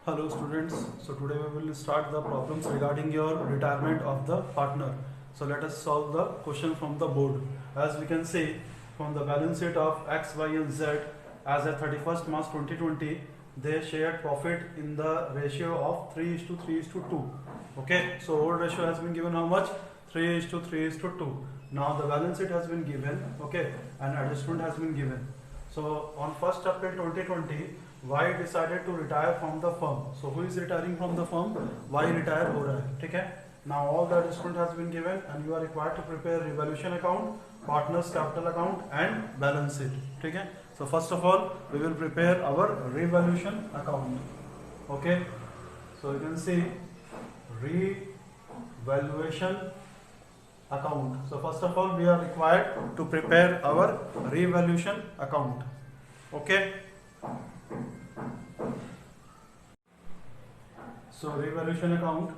Hello students, so today we will start the problems regarding your retirement of the partner. So let us solve the question from the board. As we can see from the balance sheet of X, Y and Z as at 31st March 2020, they shared profit in the ratio of 3:3:2. Okay, so old ratio has been given how much? 3:3:2. Now the balance sheet has been given, okay, and adjustment has been given. So on 1st April 2020, Y decided to retire from the firm. So who is retiring from the firm? Y retire हो रहा है, ठीक है? Now all the adjustment has been given and you are required to prepare revaluation account, partners capital account and balance sheet, ठीक है? So first of all we will prepare our revaluation account. Okay? So you can see revaluation account. So first of all we are required to prepare our revaluation account. Okay? So revaluation account.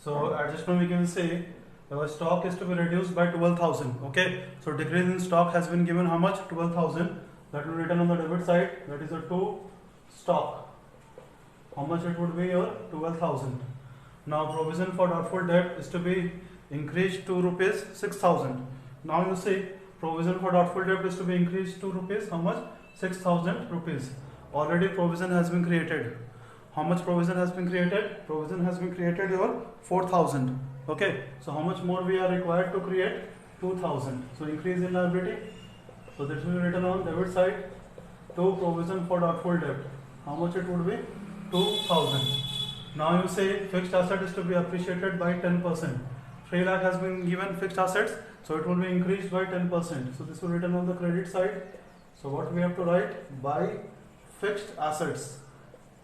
So adjustment we can say our stock is to be reduced by 12,000. Okay. So decrease in stock has been given how much? 12,000. That will be written on the debit side. That is a to stock. How much it would be? Your 12,000. Now provision for doubtful debt is to be increased to rupees 6,000. Now you see provision for doubtful debt is to be increased to rupees how much? 6,000 rupees. Already provision has been created. How much provision has been created? Provision has been created your 4,000. Okay. So how much more we are required to create? 2,000. So increase in liability. So this will be written on debit side to provision for doubtful debt. How much it would be? 2,000. Now you say fixed asset is to be appreciated by 10%. 3 lakh has been given fixed assets. So it will be increased by 10%. So this will be written on the credit side. So what we have to write? By fixed assets.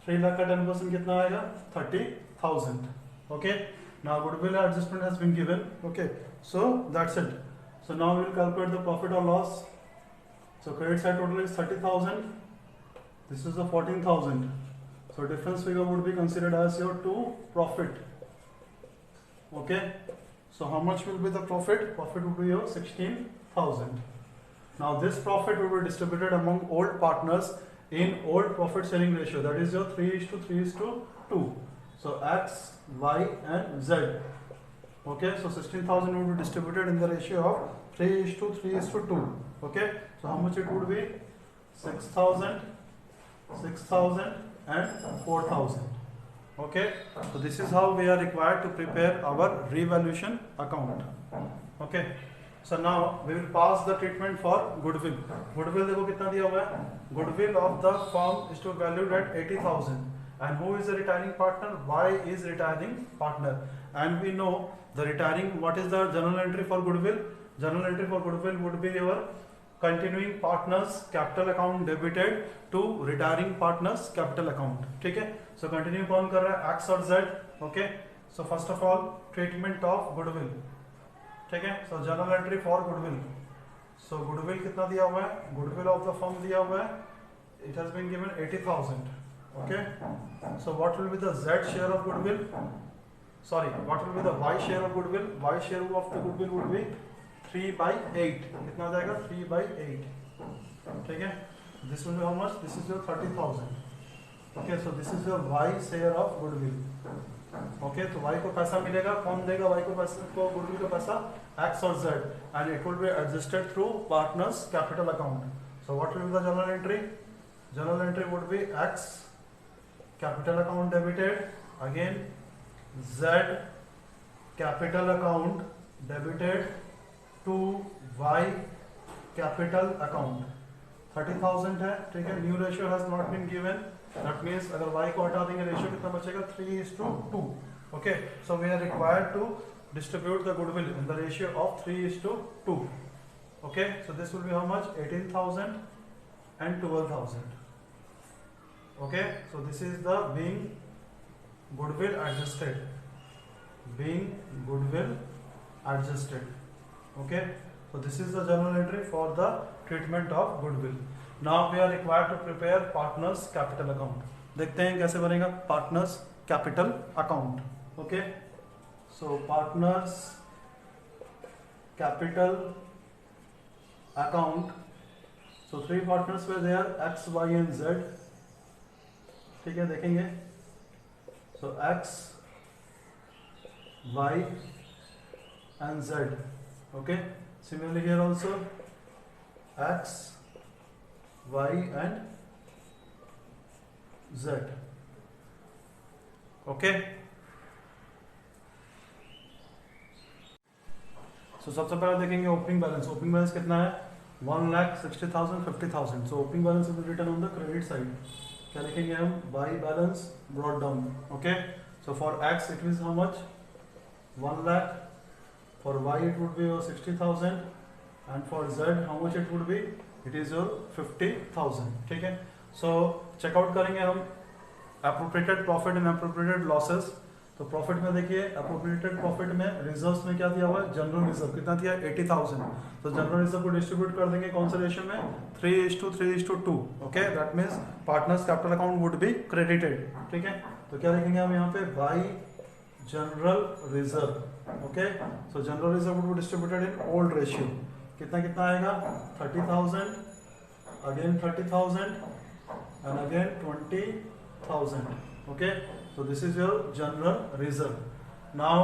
3 lakh का 10% कितना आएगा? 30,000. Okay. Now goodwill adjustment has been given. Okay. So that's it. So now we will calculate the profit or loss. So credit side total is 30,000. This is the 14,000. So difference figure would be considered as your to profit. Okay. So how much will be the profit? Profit would be your 16,000. Now this profit will be distributed among old partners in old profit sharing ratio. That is your 3:3:2. So X, Y and Z. Okay. So 16,000 will be distributed in the ratio of 3:3:2. Okay. So how much it would be? 6,000, 6,000 and 4,000. Okay. So this is how we are required to prepare our revaluation account. Okay. So now we will pass the treatment for goodwill. Goodwill देखो कितना दिया हुआ है? Goodwill of the firm is to valued at 80,000. And who is the retiring partner? Y is retiring partner. And we know the retiring. What is the journal entry for goodwill? Journal entry for goodwill would be your continuing partners capital account debited to retiring partners capital account. ठीक है? So continue कौन कर रहा है? X और Z. Okay. So first of all treatment of goodwill. ठीक है. So journal entry for goodwill. So goodwill कितना दिया हुआ है? Goodwill of the firm दिया हुआ है. It has been given 80,000. Okay. So what will be the Z share of goodwill? Sorry, what will be the Y share of goodwill? Y share of the goodwill would be 3/8. कितना जाएगा? 3/8. ठीक है. This will be how much? This is your 30,000. Okay. So this is your Y share of goodwill. Okay. तो y को पैसा मिलेगा. कौन देगा y को पैसा? को गुडविल का पैसा? X और Z. And it will be adjusted through partners capital account. So what will be the journal entry? Journal entry would be X capital account debited. Again Z capital account debited to Y capital account. 30,000 है. ठीक है. New ratio has not been given. That means अगर y को हटा देंगे ratio कितना बचेगा? 3:2. Okay. So we are required to distribute the goodwill in the ratio of 3:2. Okay. So this will be how much? 18,000 and 12,000. Okay. So this is the being goodwill adjusted. Being goodwill adjusted. Okay. So this is the journal entry for the treatment of goodwill. Now we are required to prepare partners capital account. देखते हैं कैसे बनेगा partners capital account. Okay. So partners capital account. So 3 partners were there, X, Y and Z. ठीक है, देखेंगे. So X, Y and Z. Okay. Similarly here also X, Y and Z. Okay. So सबसे पहले देखेंगे opening balance. Opening balance कितना है? 1,60,000, 50,000. So opening balance will be written on the credit side. क्या लिखेंगे हम? By balance brought down. Okay. So for X it is how much? 1 lakh. For Y it would be your 60,000. And for Z how much it would be? It is your 50,000. ठीक है. So check out करेंगे हम appropriated profit and appropriated losses. तो profit में देखिए, appropriated profit में reserves में क्या दिया हुआ है? जनरल रिजर्व कितना दिया? 80,000. तो जनरल रिजर्व को डिस्ट्रीब्यूट कर देंगे कौन से रेशियो में? 3:3:2. Okay, that means partners capital account would be credited. ठीक है, तो क्या लिखेंगे हम यहाँ पे? Bye general reserve. Okay, so general reserve would be distributed in old ratio. कितना कितना आएगा? 30,000, again 30,000 and again 20,000. Okay, so this is your general reserve. Now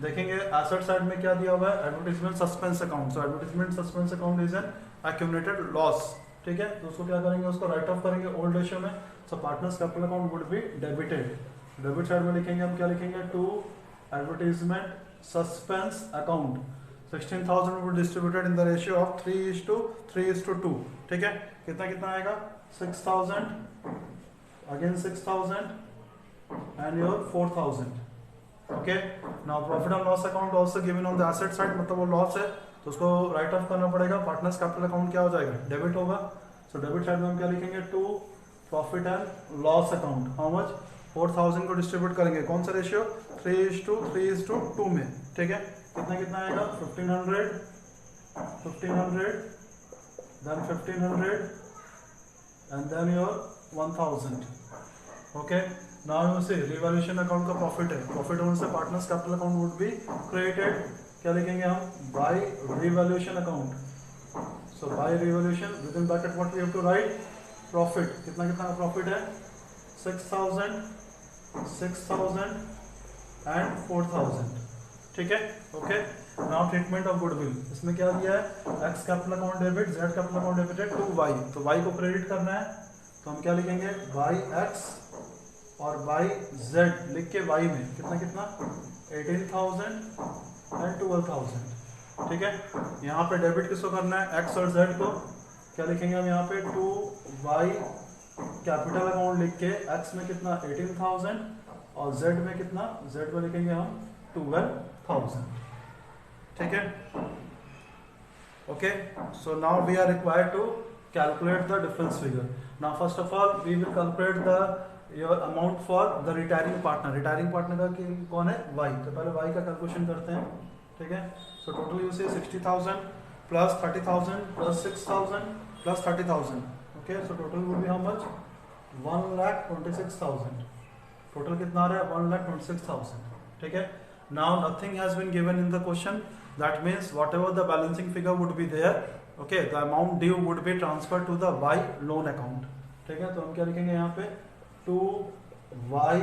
देखेंगे एसेट साइड में क्या दिया हुआ है? Advertisement suspense account. So advertisement suspense account is an accumulated loss. ठीक है, तो उसको क्या करेंगे? उसको राइट ऑफ करेंगे ओल्ड रेशियो में. So partners capital account would be debited. Debit side में लिखेंगे हम, क्या लिखेंगे? To advertisement suspense account. 16,000 would distributed in the ratio of 3:3:2. ठीक है, कितना कितना आएगा? 6,000, again 6,000 and your 4,000. Okay, now profit and loss account also given on the asset side, मतलब वो लॉस है तो उसको राइट ऑफ करना पड़ेगा. पार्टनर्स कैपिटल अकाउंट क्या हो जाएगा? डेबिट होगा. सो डेबिट साइड में हम क्या लिखेंगे? To profit and loss account. How much? 4,000 को डिस्ट्रीब्यूट करेंगे कौन सा रेशियो? 3:3:2 में. ठीक है, कितना कितना आएगा? 1,500, 1,500, then 1,500 and then your 1,000. Okay. Now you see revaluation account का प्रॉफिट है. प्रॉफिट होने से partners capital account would be created. क्या लिखेंगे हम? By revaluation account. So by revaluation with in bracket what we have to write? Profit. कितना कितना profit है? 6,000, 6,000 एंड 4,000. ठीक है. Okay, now treatment of goodwill. इसमें क्या दिया है? X capital account debit, Z capital account debited to Y. तो वाई को क्रेडिट करना है तो हम क्या लिखेंगे? बाई एक्स और बाई जेड लिख के वाई में कितना कितना? 18,000 एंड 12,000. ठीक है, यहाँ पे डेबिट किसको करना है? एक्स और जेड को. क्या लिखेंगे हम यहाँ पे? टू वाई कैपिटल अकाउंट लिख के एक्स में कितना? 18,000 और जेड में कितना? जेड में लिखेंगे हम 12,000. ठीक है. Okay, so now we are required to calculate the difference figure. Now first of all we will calculate the your amount for the retiring partner. retiring partner का कौन है? Y. तो पहले Y का कैलकुलेशन करते हैं. ठीक है, so total you say 60,000 plus 30,000 plus 6,000 plus 30,000. okay, so total would be how much? 1,26,000. total कितना आ रहा है? 1,26,000. ठीक है. now nothing has been given in the question. that means whatever the balancing figure would be there, okay, the amount due would be transferred to the Y loan account. ठीक है, तो हम क्या लिखेंगे यहाँ पे? To Y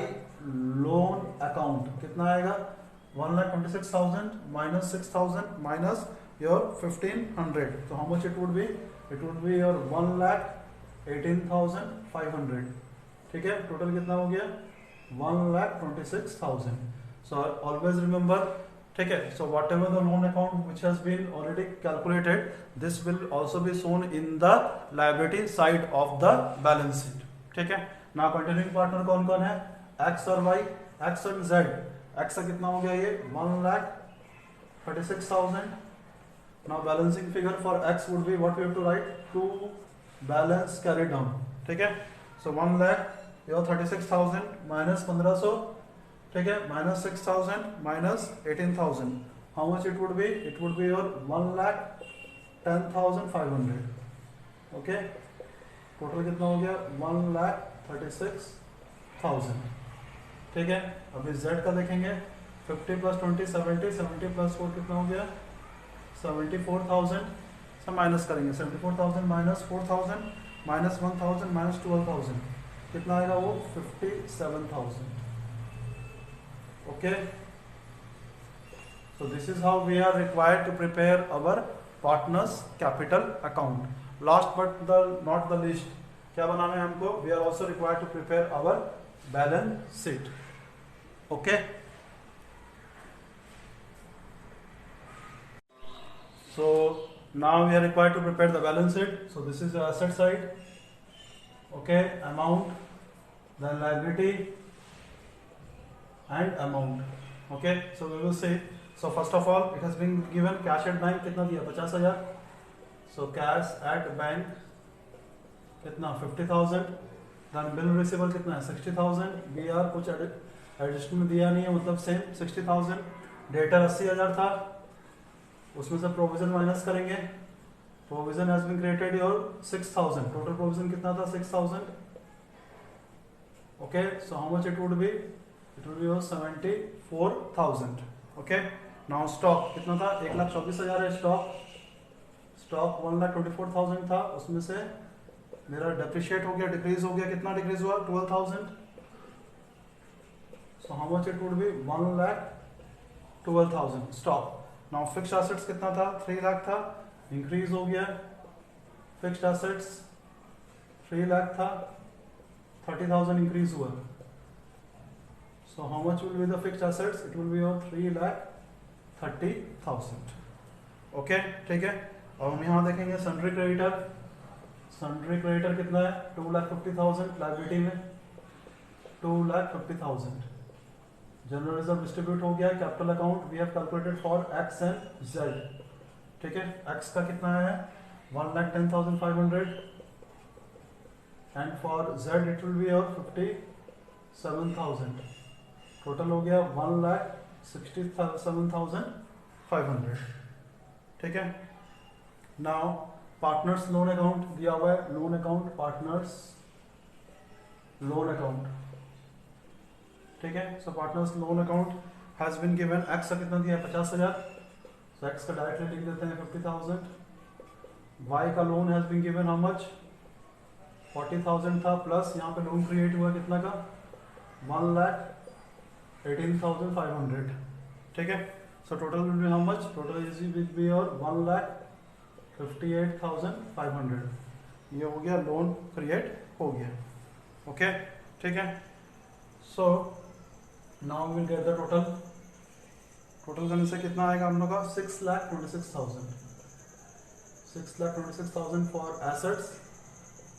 loan account. कितना आएगा? 1,26,000 minus 6,000 minus your 1,500. So how much it would be? It would be your 1,18,500. ठीक है, टोटल कितना हो गया? 1,26,000. So always remember. ठीक है, so whatever the loan account which has been already calculated, this will also be shown in the liability side of the balance sheet. ठीक है. now continuing partner कौन कौन है? x और y, x और z. x का कितना हो गया? ये 1,36,000. now balancing figure for x would be what we have to write? to balance carried down. ठीक है, so 1,36,000 minus 1,500. ठीक है, minus 6,000 minus 18,000. how much it would be? it would be your 1,10,500. okay, total कितना हो गया? 1,36,000. ठीक है, अभी z का देखेंगे. 50 plus 20 70, 70 plus 4 कितना हो गया? 74,000. सब माइनस करेंगे 74,000 माइनस 4,000 माइनस 1,000 माइनस 12,000 कितना आएगा वो 57,000. Okay, so this is how we are required to prepare our partners capital account. Last but not the least, क्या बनाना है हमको? We are also required to prepare our balance sheet. Okay. So now we are required to prepare the balance sheet. So this is the asset side. Okay, amount, then liability and amount. Okay, so we will see. So first of all, it has been given cash at bank कितना दिया 50,000. So cash at bank कितना 50,000. Then bill receivable कितना है 60,000. BR कुछ additional दिया नहीं है, मतलब सेम 60,000. डेटर 80,000 था, उसमें से प्रोविजन माइनस करेंगे. Provision has been created your 6,000. Total provision कितना था 6,000. Okay, so how much it would be? It would be your 74,000. Okay, now stock कितना था 1,24,000 है. स्टॉक 1,24,000 था, उसमें से मेरा डेप्रिशिएट हो गया, डिक्रीज हो गया. कितना डिक्रीज हुआ 12,000. सो how much it would B 1,12,000 stock. Now fixed assets कितना था 3 लाख था, इंक्रीज हो गया. फिक्स्ड एसेट्स 3 लाख था, 30,000 इंक्रीज हुआ. सो how much will be the fixed assets? It will be your 3,30,000. Okay, ठीक है. अब हम यहाँ देखेंगे सन्ड्री क्रेडिटर. सन्ड्री क्रेडिटर कितना है 2,50,000. लायबिलिटी में 2,50,000. जनरल रिजर्व डिस्ट्रीब्यूट हो गया. Capital account we have calculated for X and Z. ठीक है, एक्स का कितना है 1,10,500 and for Z it will be और 57,000. टोटल हो गया 1,67,500. ठीक है. नाउ पार्टनर्स लोन अकाउंट दिया हुआ है. Loan account, partners loan account. ठीक है. So partners loan account has been given. X का कितना दिया है 50,000. सो एक्स का डायरेक्टली लिख देते हैं 50,000. वाई का loan has been given how much 40,000 था, प्लस यहाँ पे लोन क्रिएट हुआ कितना का 1,18,500. ठीक है. So total will be how much? Total is will be और 1,58,500. ये हो गया, लोन क्रिएट हो गया. ओके, ठीक है. So now will get the total. Total करने से कितना आएगा हम लोग का 6,26,000. 6,26,000 for assets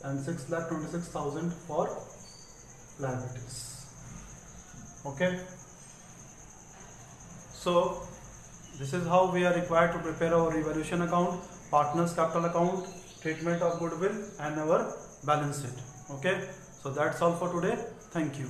and 6,26,000 for liabilities. Okay, so this is how we are required to prepare our revaluation account, partners capital account, treatment of goodwill and our balance sheet. Okay, so that's all for today. Thank you.